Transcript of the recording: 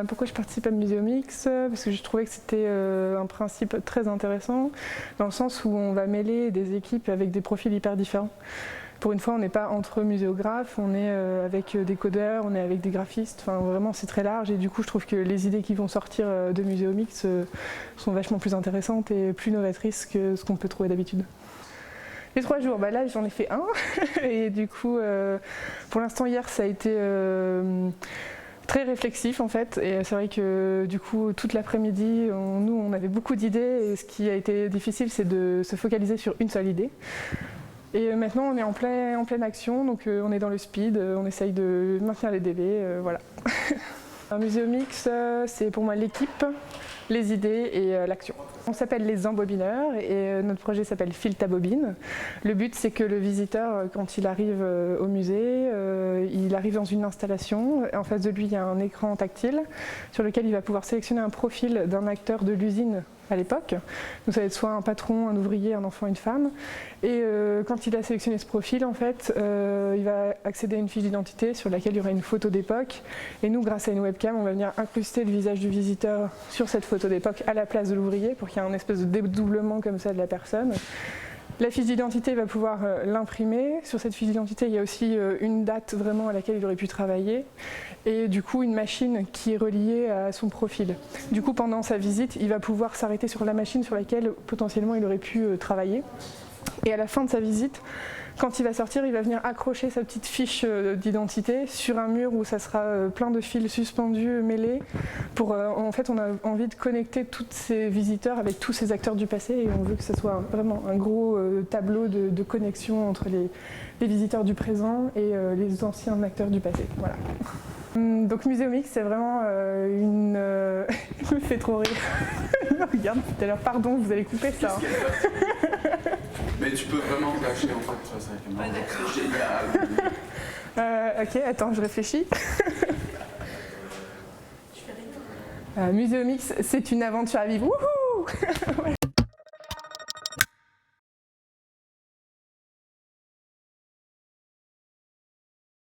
Pourquoi je participe à Muséomix? Parce que je trouvais que c'était un principe très intéressant, dans le sens où on va mêler des équipes avec des profils hyper différents. Pour une fois, on n'est pas entre muséographes, on est avec des codeurs, on est avec des graphistes, enfin vraiment c'est très large et du coup je trouve que les idées qui vont sortir de Muséomix sont vachement plus intéressantes et plus novatrices que ce qu'on peut trouver d'habitude. Les 3 jours, là j'en ai fait un et du coup pour l'instant hier ça a été très réflexif en fait, et c'est vrai que du coup toute l'après-midi nous on avait beaucoup d'idées et ce qui a été difficile c'est de se focaliser sur une seule idée. Et maintenant on est en pleine action, donc on est dans le speed, on essaye de maintenir les délais, voilà. Un Muséomix, c'est pour moi l'équipe, les idées et l'action. On s'appelle les embobineurs et notre projet s'appelle File ta bobine. Le but c'est que le visiteur, quand il arrive au musée, il arrive dans une installation. En face de lui il y a un écran tactile sur lequel il va pouvoir sélectionner un profil d'un acteur de l'usine à l'époque. Donc ça va être soit un patron, un ouvrier, un enfant, une femme. Et quand il a sélectionné ce profil, en fait, il va accéder à une fiche d'identité sur laquelle il y aura une photo d'époque. Et nous, grâce à une webcam, on va venir incruster le visage du visiteur sur cette photo d'époque à la place de l'ouvrier pour qu'il y ait un espèce de dédoublement comme ça de la personne. La fiche d'identité, il va pouvoir l'imprimer. Sur cette fiche d'identité, il y a aussi une date vraiment à laquelle il aurait pu travailler et du coup une machine qui est reliée à son profil. Du coup, pendant sa visite, il va pouvoir s'arrêter sur la machine sur laquelle potentiellement il aurait pu travailler. Et à la fin de sa visite, quand il va sortir, il va venir accrocher sa petite fiche d'identité sur un mur où ça sera plein de fils suspendus, mêlés. En fait, on a envie de connecter tous ces visiteurs avec tous ces acteurs du passé et on veut que ce soit vraiment un gros tableau de connexion entre les visiteurs du présent et les anciens acteurs du passé. Voilà. Donc Muséomix, c'est vraiment une... Il me fait trop rire. Regarde, tout à l'heure, pardon, vous allez couper ça. Mais tu peux vraiment lâcher en fait, ça c'est génial. Ok, attends, je réfléchis. Muséomix, c'est une aventure à vivre. Wouhou.